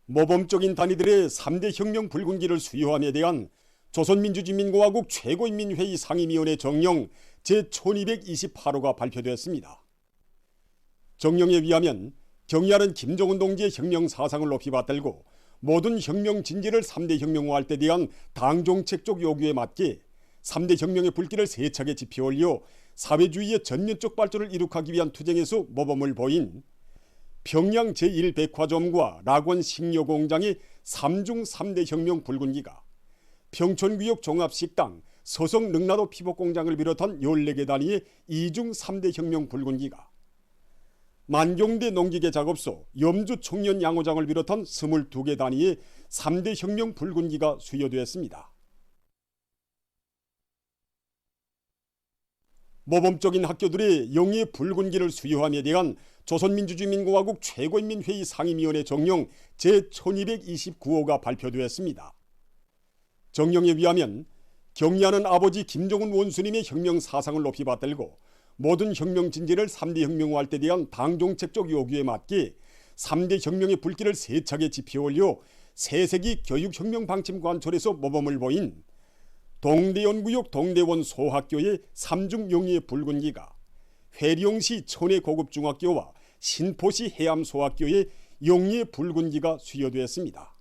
모범적인 단위들의 3대 혁명 붉은기를 수여함에 대한 조선민주주의민공화국 최고인민회의 상임위원회 정령 제1228호가 발표되었습니다. 정령에 의하면 경야는 김정은 동지의 혁명 사상을 높이 받들고 모든 혁명 진지를 3대 혁명화할 때 대한 당정책적 요구에 맞게 3대 혁명의 불길을 세차게 지펴올려 사회주의의 전면적 발전을 이룩하기 위한 투쟁에서 모범을 보인 평양 제1백화점과 락원 식료공장의 3중 3대 혁명 붉은기가 평촌구역 종합식당, 서성 능라도 피복공장을 비롯한 14개 단위의 2중 3대 혁명 붉은기가 만경대 농기계 작업소, 염주 청년 양호장을 비롯한 22개 단위의 3대 혁명 붉은기가 수여되었습니다. 모범적인 학교들의 영예 붉은기를 수여함에 대한 조선민주주의민공화국 최고인민회의 상임위원회 정령 제1229호가 발표되었습니다. 정령에 의하면 경야는 아버지 김정은 원수님의 혁명 사상을 높이 받들고 모든 혁명 진지를 3대 혁명화할 때 대한 당정책적 요구에 맞게 3대 혁명의 불길을 세차게 지펴올려 새세기 교육혁명 방침 관철에서 모범을 보인 동대연구역 동대원 소학교의 3중 영예 붉은기가 회령시 천혜고급중학교와 신포시 해암소학교의 영예 붉은기가 수여되었습니다.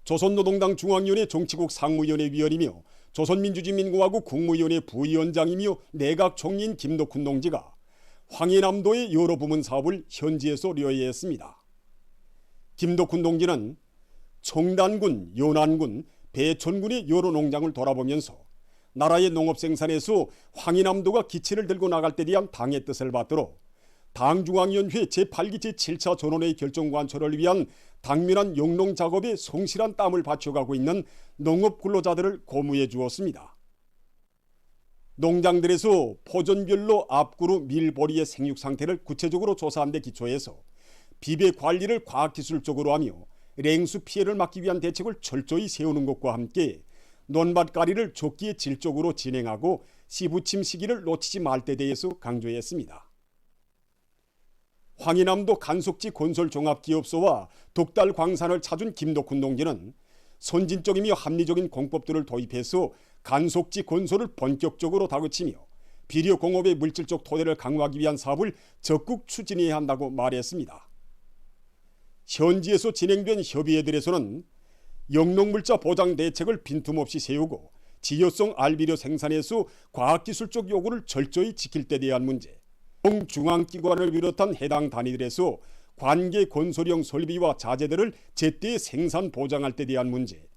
조선노동당 중앙위원회 정치국 상무위원회 위원이며 조선민주주의민공화국 국무위원회 부위원장이며 내각총리인 김덕훈 동지가 황해남도의 여러 부문 사업을 현지에서 료해했습니다. 김덕훈 동지는 청단군, 연안군, 배천군의 여러 농장을 돌아보면서 나라의 농업 생산에서 황해남도가 기치를 들고 나갈 때 대한 당의 뜻을 받들어 당중앙위원회 제8기 제7차 전원회의 결정 관철을 위한 당면한 영농 작업에 성실한 땀을 바쳐가고 있는 농업 근로자들을 고무해 주었습니다. 농장들에서 포전별로 앞구루 밀보리의 생육 상태를 구체적으로 조사한 데 기초해서 비배 관리를 과학기술적으로 하며 냉수 피해를 막기 위한 대책을 철저히 세우는 것과 함께 논밭가리를 조기에 질적으로 진행하고 씨부침 시기를 놓치지 말 때 대해서 강조했습니다. 황해남도 간속지 건설종합기업소와 독달 광산을 찾은 김덕훈 동지는 선진적이며 합리적인 공법들을 도입해서 간속지 건설을 본격적으로 다그치며 비료공업의 물질적 토대를 강화하기 위한 사업을 적극 추진해야 한다고 말했습니다. 현지에서 진행된 협의회들에서는 영농물자 보장 대책을 빈틈없이 세우고 지효성 알비료 생산에서 과학기술적 요구를 철저히 지킬 때 대한 문제, 중앙기관을 비롯한 해당 단위들에서 관계 건설형 설비와 자재들을 제때 생산 보장할 때 대한 문제,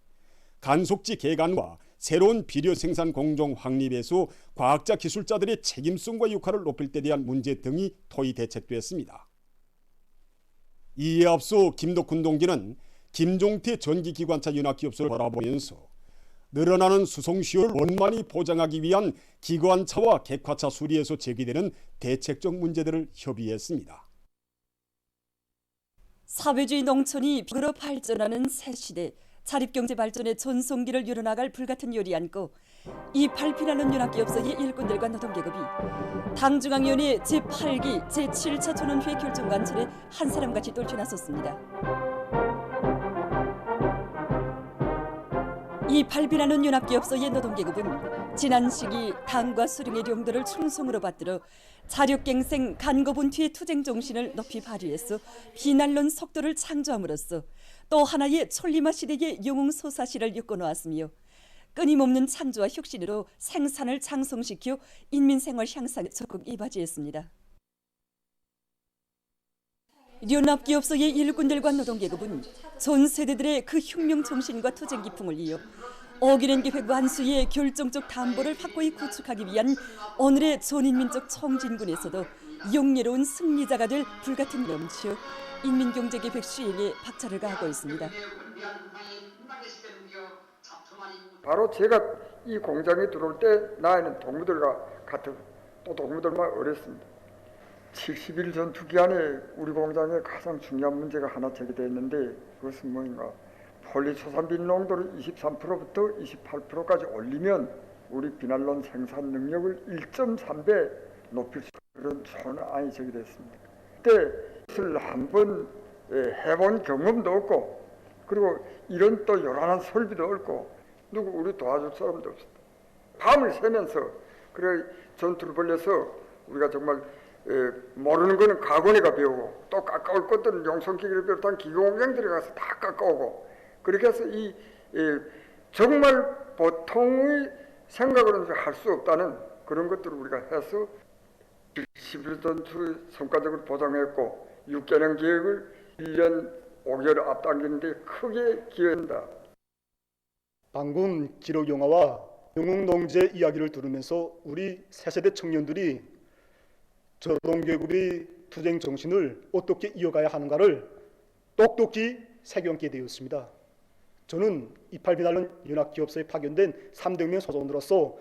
간속지 개간과 새로운 비료 생산 공정 확립에서 과학자 기술자들의 책임성과 역할을 높일 때 대한 문제 등이 토의 대책됐습니다. 이에 앞서 김덕훈 동지는 김종태 전기기관차 윤활기업소를 바라보면서 늘어나는 수송시효를 원만히 보장하기 위한 기관차와 객화차 수리에서 제기되는 대책적 문제들을 협의했습니다. 사회주의 농촌이 비극으로 발전하는 새 시대, 자립경제 발전의 전성기를 이뤄나갈 불같은 요리 안고 이 발피나는 윤활기업소의 일꾼들과 노동계급이 당중앙위원회 제8기 제7차 전원회의 결정관철에 한 사람같이 떨쳐나섰습니다. 이 발피나는 윤활기업소의 노동계급은 지난 시기 당과 수령의 령도를 충성으로 받들어 자력갱생 간거분투의 투쟁 정신을 높이 발휘해서 비난론 속도를 창조함으로써 또 하나의 천리마 시대의 영웅소사시를 엮어놓았으며 끊임없는 창조와 혁신으로 생산을 장성시켜 인민생활 향상에 적극 이바지했습니다. 윤활기업소의 일꾼들과 노동계급은 전 세대들의 그 혁명 정신과 투쟁 기풍을 이어 어기는 계획 완수의 결정적 담보를 확고히 구축하기 위한 오늘의 전인민족 총진군에서도 영예로운 승리자가 될 불같은 넘치어 인민경제계획 수행에 박차를 가하고 있습니다. 바로 제가 이 공장에 들어올 때 나이는 동무들과 같은 또 동무들만 어렸습니다. 70일 전투 기간에 우리 공장에 가장 중요한 문제가 하나 제기되었는데 그것은 뭐인가? 폴리초산빈 농도를 23%부터 28%까지 올리면 우리 비난론 생산 능력을 1.3배 높일 수 있는 그런 좋은 안이 제기됐습니다. 이때를 한번 해본 경험도 없고 그리고 이런 또 요란한 설비도 없고 누구 우리 도와줄 사람도 없었다. 밤을 새면서 그래 전투를 벌여서 우리가 정말 모르는 거는 가고에 가 배우고 또 가까울 것들은 용성기계를 비롯한 기계공장 들어가서 다 깎아오고 그렇게 해서 이 정말 보통의 생각으로는 할 수 없다는 그런 것들을 우리가 해서 11전투 성과적으로 보장했고 6개년 계획을 1년 5개월 앞당기는데 크게 기여한다. 방금 기록 영화와 영웅 농제 이야기를 들으면서 우리 새세대 청년들이 저동계급의 투쟁 정신을 어떻게 이어가야 하는가를 똑똑히 새겨얹게 되었습니다. 저는 28비날론 연합기업소에 파견된 3대면 소속원으로서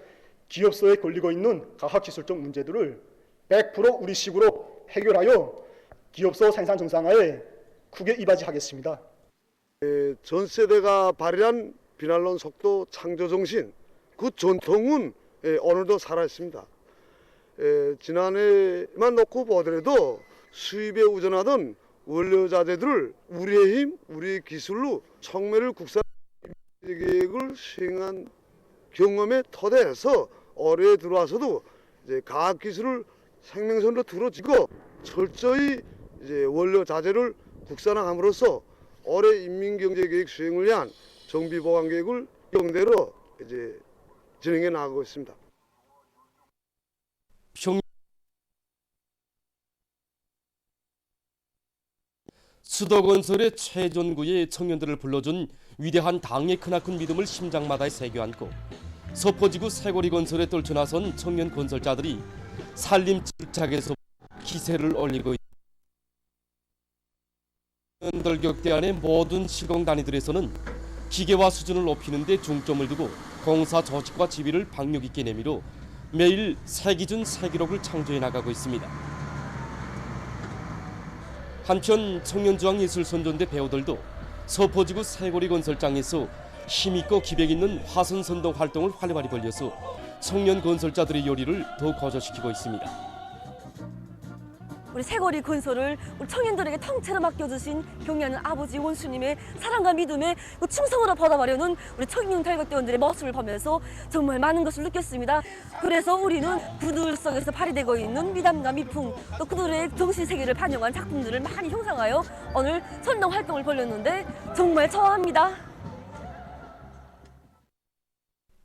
기업소에 걸리고 있는 과학기술적 문제들을 100% 우리식으로 해결하여 기업소 생산 정상화에 크게 이바지하겠습니다. 전 세대가 발휘한 비난론 속도 창조 정신, 그 전통은 오늘도 살아있습니다. 지난해만 놓고 보더라도 수입에 우전하던 원료자재들을 우리의 힘, 우리의 기술로 촉매를 국산 계획을 수행한 경험에 토대해서 올해에 들어와서도 이제 과학기술을 생명선으로 들어지고 철저히 이제 원료자재를 국산화함으로써 올해 인민경제계획 수행을 위한 정비보강계획을 경대로 이제 진행해 나가고 있습니다. 수도건설의 최전구에 청년들을 불러준 위대한 당의 크나큰 믿음을 심장마다에 새겨안고 서포지구 세고리건설에 떨쳐나선 청년 건설자들이 산림 집착에서 기세를 올리고 있습니다. 연결격대 안의 모든 시공 단위들에서는 기계화 수준을 높이는 데 중점을 두고 공사 조직과 지휘를 박력 있게 내밀어 매일 새 기준 새 기록을 창조해 나가고 있습니다. 한편 청년중앙예술선전대 배우들도 서포지구 세고리 건설장에서 힘있고 기백 있는 화선선동 활동을 활발히 벌여서 청년 건설자들의 요리를 더 거저시키고 있습니다. 우리 세거리 건설을 우리 청년들에게 통째로 맡겨주신 경의하는 아버지 원수님의 사랑과 믿음에 충성으로 받아가려는 우리 청년 탈곡대원들의 모습을 보면서 정말 많은 것을 느꼈습니다. 그래서 우리는 그들 속에서 발휘되고 있는 미담과 미풍 또 그들의 정신세계를 반영한 작품들을 많이 형성하여 오늘 선동 활동을 벌였는데 정말 좋아합니다.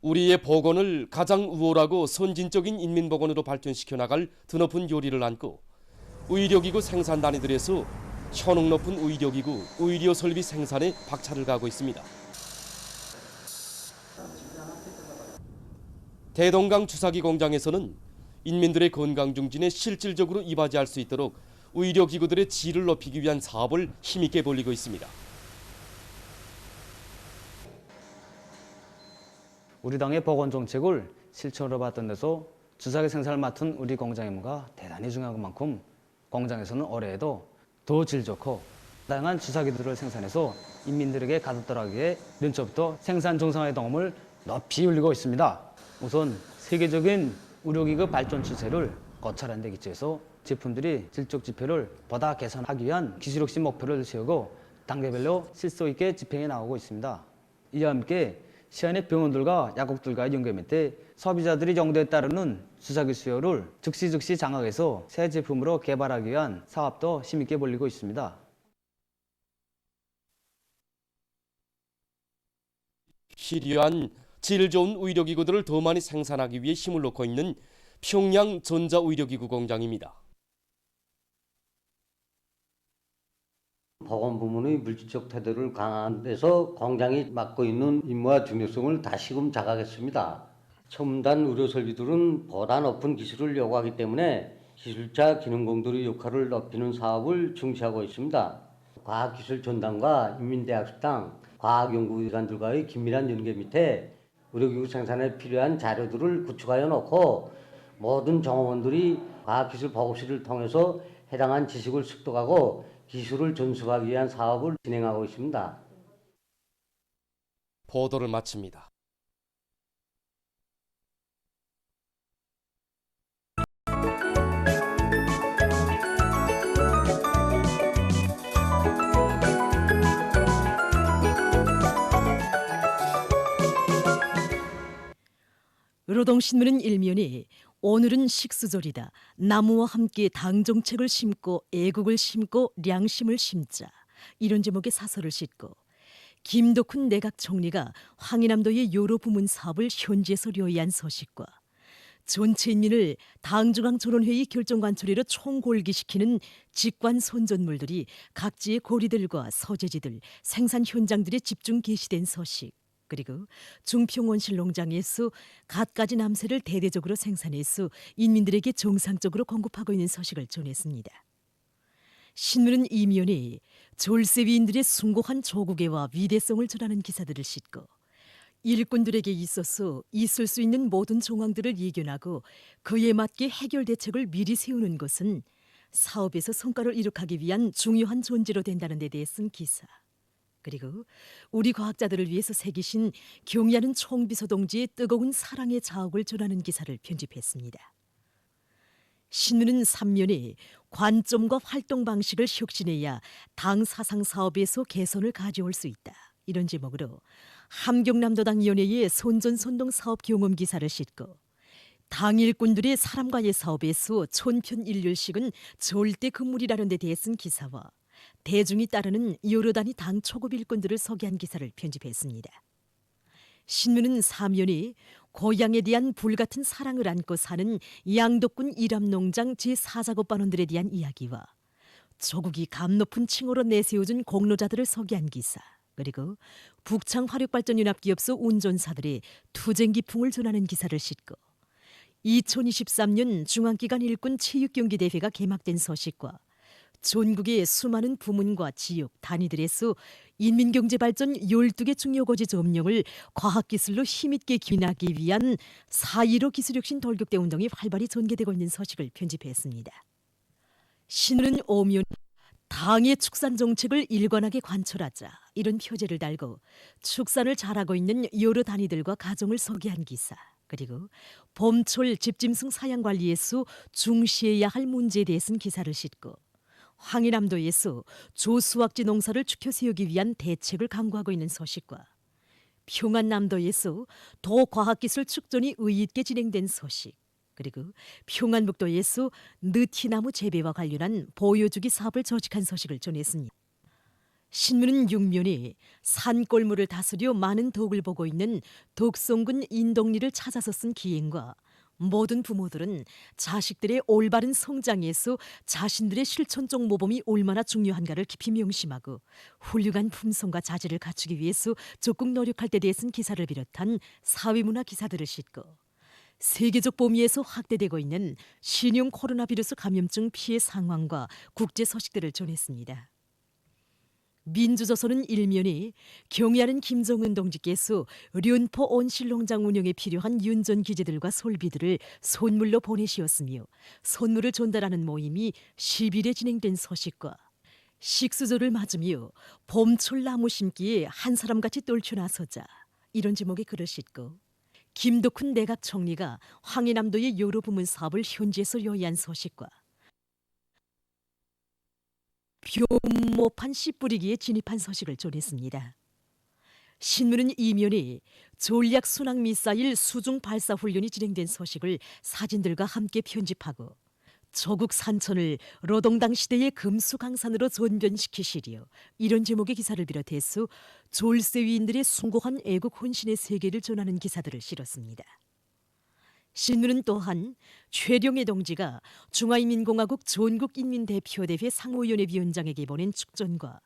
우리의 복원을 가장 우월하고 선진적인 인민복원으로 발전시켜 나갈 드높은 요리를 안고 의료기구 생산 단위들에서 현혹 높은 의료기구, 의료 설비 생산에 박차를 가하고 있습니다. 대동강 주사기 공장에서는 인민들의 건강 증진에 실질적으로 이바지할 수 있도록 의료기구들의 질을 높이기 위한 사업을 힘있게 벌이고 있습니다. 우리 당의 복원 정책을 실천으로 봤던 데서 주사기 생산을 맡은 우리 공장 임무가 대단히 중요한 만큼 공장에서는 올해에도 더 질 좋고 다양한 주사기들을 생산해서 인민들에게 가득들하기에 연초부터 생산 정상화의 도움을 높이 올리고 있습니다. 우선 세계적인 의료기구 발전 추세를 거찰한 데 기초해서 제품들이 질적 지표를 보다 개선하기 위한 기술혁신 목표를 세우고 단계별로 실속 있게 집행해 나가고 있습니다. 이와 함께 시안의 병원들과 약국들과의 연계 밑에 소비자들이 정도에 따르는 주사기 수요를 즉시 장악해서 새 제품으로 개발하기 위한 사업도 힘있게 벌이고 있습니다. 필요한 질 좋은 의료기구들을 더 많이 생산하기 위해 힘을 놓고 있는 평양 전자의료기구 공장입니다. 보건 부문의 물질적 태도를 강화한 데서 공장이 맡고 있는 임무와 중요성을 다시금 자각했습니다. 첨단 의료 설비들은 보다 높은 기술을 요구하기 때문에 기술자 기능공들의 역할을 높이는 사업을 중시하고 있습니다. 과학기술 전당과 인민대학습당, 과학연구기관들과의 긴밀한 연계 밑에 의료기구 생산에 필요한 자료들을 구축하여 놓고 모든 정원들이 과학기술 보급실을 통해서 해당한 지식을 습득하고 기술을 전수하기 위한 사업을 진행하고 있습니다. 보도를 마칩니다. 노동신문은 일면에 오늘은 식수절이다. 나무와 함께 당정책을 심고 애국을 심고 량심을 심자. 이런 제목의 사설을 싣고 김덕훈 내각 총리가 황해남도의 여러 부문 사업을 현지에서 료의한 소식과 전체 인민을 당중앙 전원회의 결정 관철회로 총골기시키는 직관 선전물들이 각지의 고리들과 서재지들, 생산 현장들에 집중 게시된 소식, 그리고 중평원실 농장에서 갖가지 남새를 대대적으로 생산해서 인민들에게 정상적으로 공급하고 있는 소식을 전했습니다. 신문은 이면에 졸세위인들의 숭고한 조국애와 위대성을 전하는 기사들을 싣고 일꾼들에게 있어서 있을 수 있는 모든 정황들을 예견하고 그에 맞게 해결 대책을 미리 세우는 것은 사업에서 성과를 이룩하기 위한 중요한 존재로 된다는 데 대해 쓴 기사, 그리고 우리 과학자들을 위해서 새기신 경의하는 총비서 동지의 뜨거운 사랑의 자욱을 전하는 기사를 편집했습니다. 신문은 3면에 관점과 활동 방식을 혁신해야 당 사상 사업에서 개선을 가져올 수 있다. 이런 제목으로 함경남도당위원회의 선전선동 사업 경험 기사를 싣고 당 일꾼들의 사람과의 사업에서 촌편일률식은 절대 금물이라는 데 대해 쓴 기사와 대중이 따르는 여러 단위 당 초급 일꾼들을 소개한 기사를 편집했습니다. 신문은 3면에 고향에 대한 불같은 사랑을 안고 사는 양덕군 일암농장 제4작업반원들에 대한 이야기와 조국이 감 높은 칭호로 내세워준 공로자들을 소개한 기사, 그리고 북창 화력발전연합기업소 운전사들의 투쟁기풍을 전하는 기사를 싣고 2023년 중앙기관 일군 체육경기대회가 개막된 소식과 전국의 수많은 부문과 지역, 단위들에서 인민경제발전 12개 중요고지 점령을 과학기술로 힘있게 기인하기 위한 4.15 기술혁신 돌격대 운동이 활발히 전개되고 있는 소식을 편집했습니다. 신문은 오면 당의 축산 정책을 일관하게 관철하자, 이런 표제를 달고 축산을 잘하고 있는 여러 단위들과 가정을 소개한 기사, 그리고 봄철 집짐승 사양관리에서 중시해야 할 문제에 대해 쓴 기사를 싣고 황해남도에서 조수확지 농사를 추켜 세우기 위한 대책을 강구하고 있는 소식과 평안남도에서 도과학기술 축전이 의있게 진행된 소식, 그리고 평안북도에서 느티나무 재배와 관련한 보여주기 사업을 조직한 소식을 전했습니다. 신문은 6면에 산골물을 다스려 많은 덕을 보고 있는 덕성군 인덕리를 찾아서 쓴 기행과 모든 부모들은 자식들의 올바른 성장에서 자신들의 실천적 모범이 얼마나 중요한가를 깊이 명심하고 훌륭한 품성과 자질을 갖추기 위해서 적극 노력할 때 대해 쓴 기사를 비롯한 사회문화 기사들을 싣고 세계적 범위에서 확대되고 있는 신형 코로나 바이러스 감염증 피해 상황과 국제 소식들을 전했습니다. 민주조선은 일면에 경의하는 김정은 동지께서 련포 온실농장 운영에 필요한 윤전 기재들과 설비들을 선물로 보내시었으며 선물을 전달하는 모임이 10일에 진행된 소식과 식수절을 맞으며 봄철 나무 심기에 한 사람같이 떨쳐나서자, 이런 제목의 글을 싣고 김덕훈 내각 총리가 황해남도의 여러 부문 사업을 현지에서 요의한 소식과 묘모판 씨 뿌리기에 진입한 소식을 전했습니다. 신문은 이면에 전략 순항 미사일 수중 발사 훈련이 진행된 소식을 사진들과 함께 편집하고 조국 산천을 노동당 시대의 금수강산으로 전변시키시리요, 이런 제목의 기사를 비롯해서 졸세위인들의 숭고한 애국 헌신의 세계를 전하는 기사들을 실었습니다. 신문은 또한 최룡해 동지가 중화인민공화국 전국인민대표대회 상무위원회 위원장에게 보낸 축전과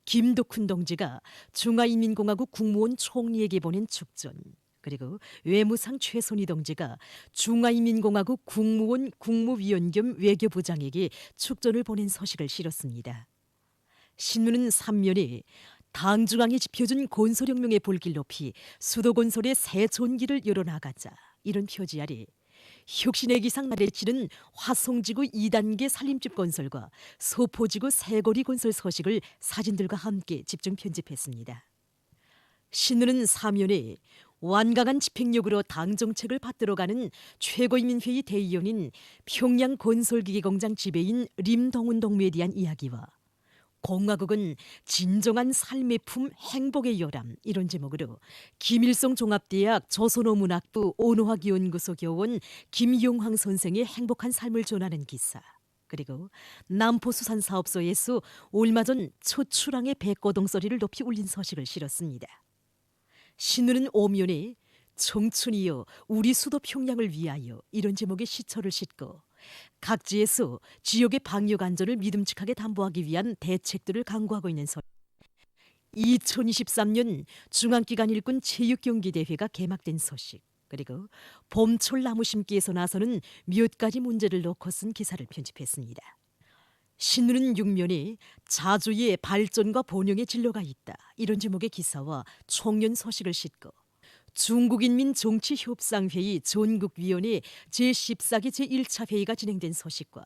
김덕훈 동지가 중화인민공화국 국무원 총리에게 보낸 축전, 그리고 외무상 최선희 동지가 중화인민공화국 국무원 국무위원 겸 외교부장에게 축전을 보낸 소식을 실었습니다. 신문은 3면에 당 중앙이 지펴준 건설혁명의 불길 높이 수도건설의 새 전기를 열어나가자, 이런 표지 아래 혁신의 기상 나래치는 화성지구 2단계 산림집 건설과 서포지구 새거리 건설 소식을 사진들과 함께 집중 편집했습니다. 신문은 3면에 완강한 집행력으로 당 정책을 받들어가는 최고인민회의 대의원인 평양 건설기계공장 지배인 림동훈 동무에 대한 이야기와 공화국은 진정한 삶의 품 행복의 요람 이런 제목으로 김일성 종합대학 조선어문학부 온화학연구소 교원 김용황 선생의 행복한 삶을 전하는 기사, 그리고 남포수산사업소에서 얼마 전 초출항의 백고동소리를 높이 울린 소식을 실었습니다. 신우는 오면에 청춘이여 우리 수도 평양을 위하여 이런 제목의 시초를 싣고 각지에서 지역의 방역 안전을 믿음직하게 담보하기 위한 대책들을 강구하고 있는 소식. 2023년 중앙기관 일군 체육경기대회가 개막된 소식, 그리고 봄철 나무 심기에서 나서는 몇 가지 문제를 놓고 쓴 기사를 편집했습니다. 신우는 육면에 자주의 발전과 번영의 진로가 있다 이런 제목의 기사와 총련 소식을 싣고 중국인민 정치협상회의 전국위원회 제14기 제1차 회의가 진행된 소식과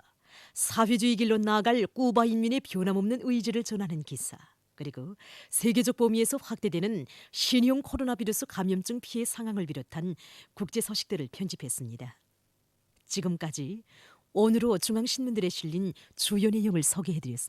사회주의 길로 나아갈 쿠바 인민의 변함없는 의지를 전하는 기사, 그리고 세계적 범위에서 확대되는 신형 코로나 바이러스 감염증 피해 상황을 비롯한 국제 소식들을 편집했습니다. 지금까지 오늘로 중앙신문들에 실린 주요 내용을 소개해드렸습니다.